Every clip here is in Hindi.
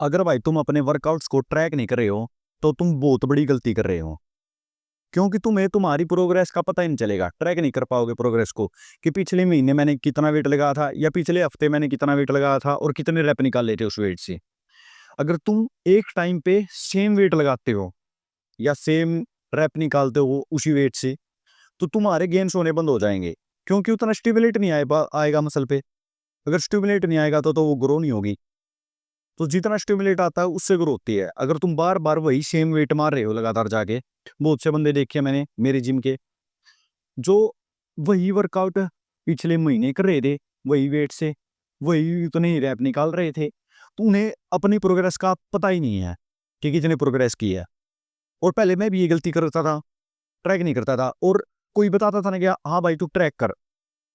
अगर भाई तुम अपने वर्कआउट्स को ट्रैक नहीं कर रहे हो तो तुम बहुत बड़ी गलती कर रहे हो। क्योंकि तुम्हें तुम्हारी प्रोग्रेस का पता ही नहीं चलेगा, ट्रैक नहीं कर पाओगे प्रोग्रेस को कि पिछले महीने मैंने कितना वेट लगाया था या पिछले हफ्ते मैंने कितना वेट लगाया था और कितने रैप निकाल लेते उस वेट से। अगर तुम एक टाइम पे सेम वेट लगाते हो या सेम रैप निकालते हो उसी वेट से, तो तुम्हारे गेन्स होने बंद हो जाएंगे। क्योंकि उतना स्टिमुलेट नहीं आएगा मसल पे। अगर स्टिमुलेट नहीं आएगा तो वो ग्रो नहीं होगी। तो जितना स्टिमुलेट आता है उससे ग्रो होती है। अगर तुम बार बार वही सेम वेट मार रहे हो लगातार जाके, बहुत से बंदे देखे मैंने मेरे जिम के, जो वही वर्कआउट पिछले महीने कर रहे थे, वही वेट से वही उतने ही रैप निकाल रहे थे, तो उन्हें अपनी प्रोग्रेस का पता ही नहीं है कि कितने प्रोग्रेस की है। और पहले मैं भी ये गलती करता था, ट्रैक नहीं करता था। और कोई बताता था ना कि हाँ भाई तू ट्रैक कर,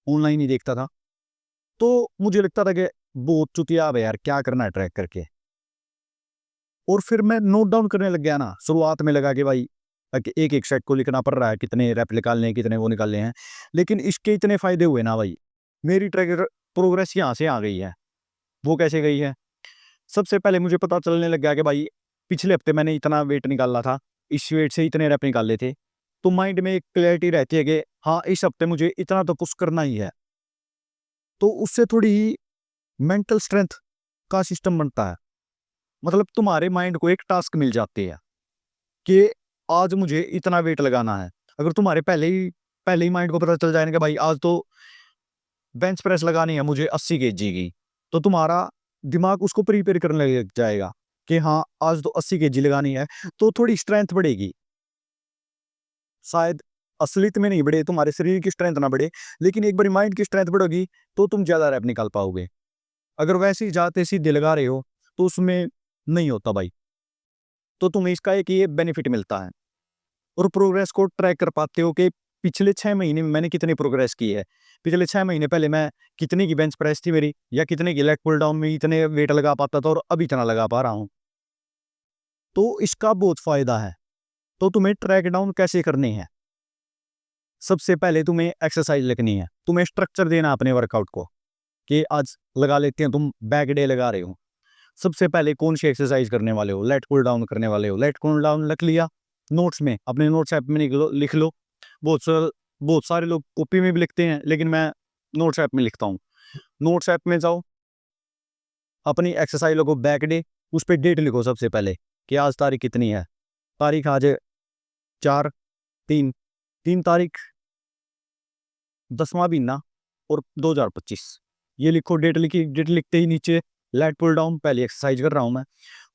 ऑनलाइन ही देखता था, तो मुझे लगता था कि बहुत चुतिया है यार, क्या करना है ट्रैक करके। और फिर मैं नोट डाउन करने लग गया ना, शुरुआत में लगा कि भाई एक एक सेट को लिखना पड़ रहा है, कितने रैप निकालने हैं, कितने वो निकालने हैं। लेकिन इसके इतने फायदे हुए ना भाई, मेरी ट्रैक प्रोग्रेस यहाँ से आ गई है। वो कैसे गई है? सबसे पहले मुझे पता चलने लग गया कि भाई पिछले हफ्ते मैंने इतना वेट निकाला था, इस वेट से इतने रैप निकाले थे। तो माइंड में एक क्लैरिटी रहती है कि हाँ इस हफ्ते मुझे इतना तो पुश करना ही है। तो उससे थोड़ी ही मेंटल स्ट्रेंथ का सिस्टम बनता है। मतलब तुम्हारे माइंड को एक टास्क मिल जाती है कि आज मुझे इतना वेट लगाना है। अगर तुम्हारे पहले ही माइंड को पता चल जाए ना कि भाई आज तो बेंच प्रेस लगानी है मुझे 80 केजी की, तो तुम्हारा दिमाग उसको प्रिपेयर करने लग जाएगा कि हाँ आज तो 80 केजी लगानी है। तो थोड़ी स्ट्रेंथ बढ़ेगी। शायद असलियत में नहीं बढ़े, तुम्हारे शरीर की स्ट्रेंथ ना बढ़े, लेकिन एक बार माइंड की स्ट्रेंथ बढ़ेगी तो तुम ज्यादा रैप निकाल पाओगे। अगर वैसे ही जाते सीधे लगा रहे हो तो उसमें नहीं होता भाई। तो तुम्हें इसका एक ये बेनिफिट मिलता है। और प्रोग्रेस को ट्रैक कर पाते हो कि पिछले 6 महीने में मैंने कितनी प्रोग्रेस की है। पिछले 6 महीने पहले मैं कितने की बेंच प्रेस थी मेरी, या कितने की लेग पुल डाउन में इतने वेट लगा पाता था और अब इतना लगा पा रहा हूँ। तो इसका बहुत फ़ायदा है। तो तुम्हें ट्रैक डाउन कैसे करनी है? सबसे पहले तुम्हें एक्सरसाइज़ लिखनी है। तुम्हें स्ट्रक्चर देना है अपने वर्कआउट को कि आज लगा लेते हैं, तुम बैक डे लगा रहे हो। सबसे पहले कौन-सी एक्सरसाइज़ करने वाले हो? लेट पुल डाउन करने वाले हो। लेट पुल डाउन लिख लिया, नोट्स में, अपने नोट्स ऐप में लिख लो। बहुत स बहुत सारे लोग कॉपी में भी लिखते हैं, लेकिन मैं नोट्स ऐप में लिखता हूँ। नोट्स ऐप में जाओ, अपनी एक्सरसाइज़ लिखो बैक डे, उस पे डेट लिखो सबसे पहले कि आज तारीख कितनी है। तारीख आज 4 3 3 तारीख 10वां महीना और 2025। ये लिखो, डेट लिखी। डेट लिखते ही नीचे लेट पुल डाउन पहली एक्सरसाइज कर रहा हूँ मैं,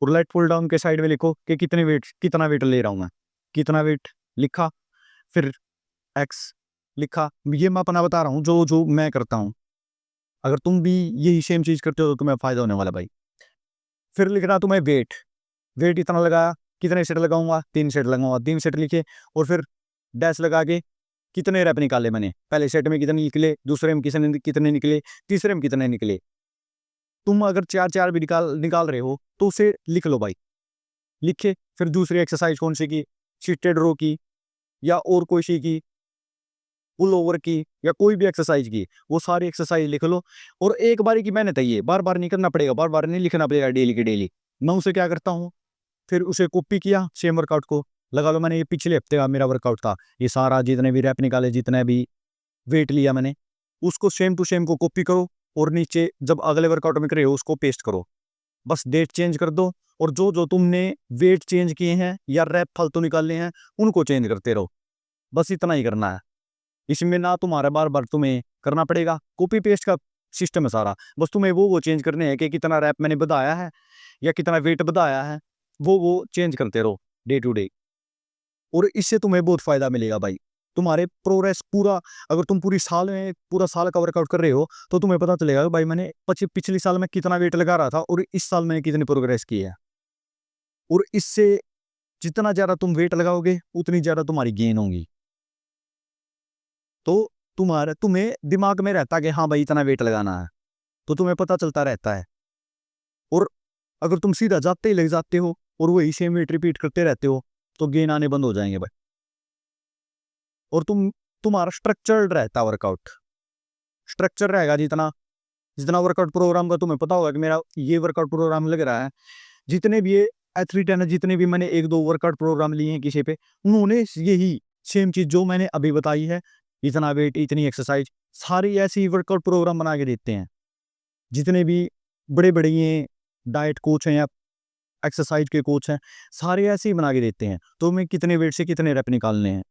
और लेट पुल डाउन के साइड में लिखो कि कितना वेट ले रहा हूँ मैं। कितना वेट लिखा, फिर एक्स लिखा। ये मैं अपना बता रहा हूँ जो जो मैं करता हूँ। अगर तुम भी यही सेम चीज़ करते हो तो तुम्हें फ़ायदा होने वाला है भाई। फिर लिखना तुम्हें वेट। वेट इतना लगाया, कितने सेट लगाऊँगा? 3 सेट लगाऊँगा। 3 सेट लिखे और फिर डैश लगा के कितने रैप निकाले मैंने। पहले सेट में कितने निकले, दूसरे में कितने निकले, तीसरे में कितने निकले। तुम अगर 4-4 भी निकाल निकाल रहे हो तो उसे लिख लो भाई। लिखे, फिर दूसरी एक्सरसाइज कौन-सी की, सीटेड रो की या और कोई सी की, पुल ओवर की या कोई भी एक्सरसाइज की, वो सारी एक्सरसाइज लिख लो। और एक बारी की मेहनत है ये, बार-बार नहीं करना पड़ेगा, बार-बार नहीं लिखना पड़ेगा डेली की डेली। मैं उसे क्या करता हूँ, फिर उसे कॉपी किया सेम वर्कआउट को। लगा लो मैंने ये पिछले हफ्ते का मेरा वर्कआउट था, ये सारा जितने भी रैप निकाले, जितने भी वेट लिया मैंने, उसको सेम टू सेम को कॉपी करो और नीचे जब अगले वर्कआउट में करे हो उसको पेस्ट करो। बस डेट चेंज कर दो और जो-जो तुमने वेट चेंज किए हैं या रैप फालतू निकाले हैं, उनको चेंज करते रहो। बस इतना ही करना है। इसमें ना तुम्हारा बार-बार तुम्हें करना पड़ेगा, कॉपी पेस्ट का सिस्टम है सारा। बस तुम्हें वो चेंज करने हैं कि कितना रैप मैंने बढ़ाया है या कितना वेट बढ़ाया है, वो चेंज करते रहो डे टू डे। और इससे तुम्हें बहुत फ़ायदा मिलेगा भाई। तुम्हारे प्रोग्रेस पूरा, अगर तुम पूरा साल का वर्कआउट कर रहे हो, तो तुम्हें पता चलेगा कि भाई मैंने पिछले साल में कितना वेट लगा रहा था और इस साल मैंने कितनी प्रोग्रेस की है। और इससे जितना ज़्यादा तुम वेट लगाओगे, उतनी ज़्यादा तुम्हारी गेन होंगी। तो तुम्हें दिमाग में रहता है कि हाँ भाई इतना वेट लगाना है, तो तुम्हें पता चलता रहता है। और अगर तुम सीधा जाते ही लग जाते हो और वही सेम वेट रिपीट करते रहते हो, तो गेन आने बंद हो जाएँगे भाई। और तुम्हारा स्ट्रक्चर्ड रहता है वर्कआउट। स्ट्रक्चर रहेगा जितना जितना वर्कआउट प्रोग्राम का तुम्हें पता होगा कि मेरा ये वर्कआउट प्रोग्राम लग रहा है, जितने भी ये एथलीट है ना, जितने भी मैंने 1-2 वर्कआउट प्रोग्राम लिए हैं किसी पे, उन्होंने यही सेम चीज़ जो मैंने अभी बताई है, इतना वेट, इतनी एक्सरसाइज, सारी ऐसी ही वर्कआउट प्रोग्राम बना के देते हैं। जितने भी बड़े-बड़े ये डाइट कोच हैं या एक्सरसाइज के कोच हैं, सारे ऐसे ही बना के देते हैं। तुम्हें कितने वेट से कितने रेप निकालने हैं।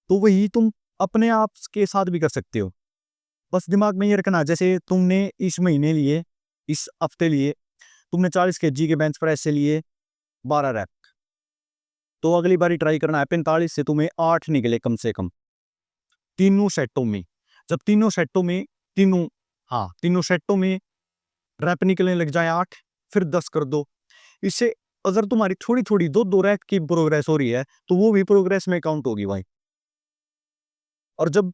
तो वही तुम अपने आप के साथ भी कर सकते हो। बस दिमाग में ये रखना, जैसे तुमने इस महीने लिए, इस हफ्ते लिए, तुमने 40 केजी के बेंच प्रेस से लिए 12 रैप, तो अगली बारी ट्राई करना है 45 से तुम्हें 8 निकले कम से कम, तीनों सेटों में। जब तीनों सेटों में तीनों सेटों में रैप निकलने लग जाए 8, फिर 10 कर दो। इससे अगर तुम्हारी थोड़ी-थोड़ी 2-2 रैप की प्रोग्रेस हो रही है, तो वो भी प्रोग्रेस में काउंट होगी भाई। और जब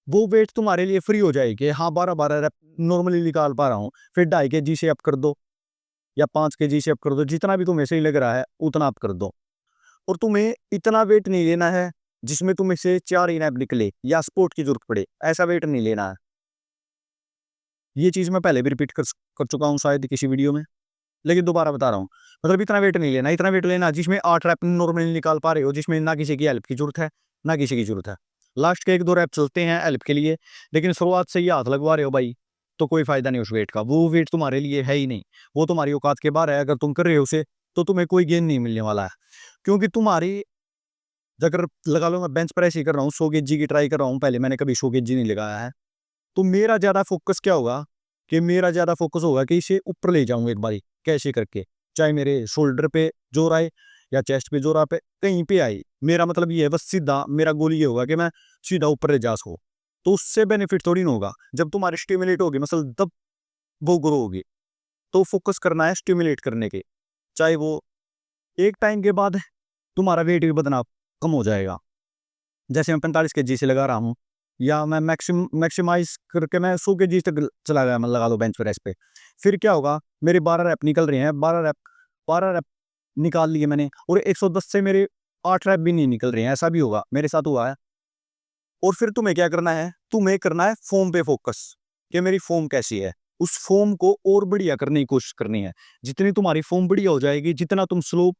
वो वेट तुम्हारे लिए फ्री हो जाएगी, हाँ 12-12 रैप नॉर्मली निकाल पा रहा हूँ, फिर 2.5 केजी से अप कर दो या 5 केजी से अप कर दो, जितना भी तुम्हें सही लग रहा है उतना अप कर दो। और तुम्हें इतना वेट नहीं लेना है जिसमें तुम्हें से 4 ही रैप निकले या सपोर्ट की जरूरत पड़े, ऐसा वेट नहीं लेना है। ये चीज़ मैं पहले भी रिपीट कर चुका हूँ शायद किसी वीडियो में, लेकिन दोबारा बता रहा हूँ। मतलब इतना वेट नहीं लेना, इतना वेट लेना जिसमें 8 रैप नॉर्मली निकाल पा रहे हो, जिसमें ना किसी की हेल्प की ज़रूरत है, ना किसी की ज़रूरत है। लास्ट के 1-2 रैप चलते हैं हेल्प के लिए, लेकिन शुरुआत से ही हाथ लगवा रहे हो भाई, तो कोई फ़ायदा नहीं उस वेट का। वो वेट तुम्हारे लिए है ही नहीं, वो तुम्हारी औकात के बाहर है। अगर तुम कर रहे हो उसे, तो तुम्हें कोई गेन नहीं मिलने वाला है। क्योंकि तुम्हारी, अगर लगा लो मैं बेंच प्रेस ही कर रहा हूँ, 100 केजी की ट्राई कर रहा हूँ, पहले मैंने कभी 100 केजी नहीं लगाया है, तो मेरा ज़्यादा फ़ोकस क्या होगा, कि मेरा ज़्यादा फ़ोकस होगा कि इसे ऊपर ले जाऊँ एक बारी, कैसे करके। चाहे मेरे शोल्डर पे ज़ोर आए या चेस्ट पे ज़ोर आ पे, कहीं पे आए। मेरा मतलब ये है, बस सीधा मेरा गोल ये होगा कि मैं सीधा ऊपर ले जा सकूँ। तो उससे बेनिफिट थोड़ी ना होगा। जब तुम्हारी स्टिमुलेट होगी मसल, तब वो ग्रो होगी। तो फ़ोकस करना है स्टिमुलेट करने के। चाहे वो एक टाइम के बाद तुम्हारा वेट भी बढ़ना कम हो जाएगा। जैसे मैं 45 केजी से लगा रहा हूँ, या मैं मैक्सिमाइज़ करके मैं 100 केजी तक चला गया, मैं लगा लो बेंच प्रेस पे। फिर क्या होगा, मेरे 12 रैप निकल रहे हैं, 12 रैप निकाल लिए मैंने, और 110 से मेरे 8 रैप भी नहीं निकल रहे हैं, ऐसा भी होगा, मेरे साथ हुआ है। और फिर तुम्हें क्या करना है, तुम्हें करना है फ़ॉर्म पे फ़ोकस, कि मेरी फ़ॉर्म कैसी है? उस फ़ॉर्म को और बढ़िया करने की कोशिश करनी है। जितनी तुम्हारी फ़ॉर्म बढ़िया हो जाएगी, जितना तुम स्लो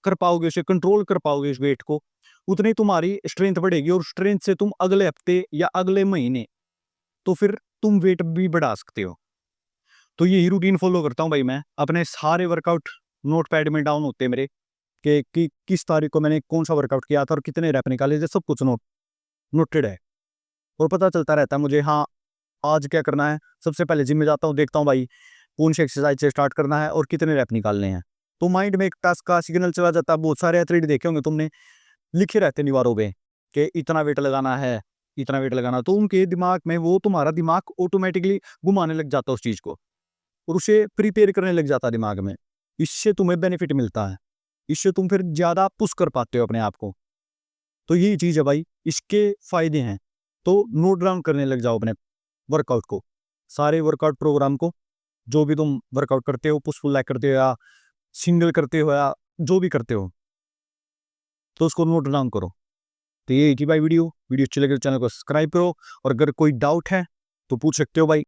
कर पाओगे, उसे कंट्रोल कर पाओगे इस वेट को, उतनी तुम्हारी स्ट्रेंथ बढ़ेगी, और स्ट्रेंथ से तुम अगले हफ्ते या अगले महीने, तो फिर तुम वेट भी बढ़ा सकते हो। तो यही रूटीन फ़ॉलो करता हूँ भाई मैं। अपने सारे वर्कआउट नोटपैड में डाउन होते हैं मेरे, कि किस तारीख को मैंने कौन-सा वर्कआउट किया था और कितने रैप निकाले थे, सब कुछ नोटेड है। और पता चलता रहता है मुझे, हाँ, आज क्या करना है। सबसे पहले जिम में जाता हूँ, देखता हूँ भाई कौन सी एक्सरसाइज से स्टार्ट करना है और कितने रैप निकालने हैं। तो माइंड में एक टास्क का सिग्नल चला जाता है। बहुत सारे एथलीट देखे होंगे तुमने, लिखे रहते हैं दीवारों पे कि इतना वेट लगाना है, इतना वेट लगाना, तो उनके दिमाग में वो तुम्हारा दिमाग ऑटोमेटिकली घुमाने लग जाता है उस चीज़ को, और उसे प्रिपेयर करने लग जाता है दिमाग में। इससे तुम्हें बेनिफिट मिलता है, इससे तुम फिर ज़्यादा पुश कर पाते हो अपने आप को। तो यही चीज़ है भाई, इसके फ़ायदे हैं। तो नोट डाउन करने लग जाओ अपने वर्कआउट को, सारे वर्कआउट प्रोग्राम को, जो भी तुम वर्कआउट करते हो, पुश पुल लेग करते हो या सिंगल करते हो या जो भी करते हो, तो उसको नोट डाउन करो। तो ये थी भाई वीडियो अच्छी लगे तो चैनल को सब्सक्राइब करो, और अगर कोई डाउट है तो पूछ सकते हो भाई।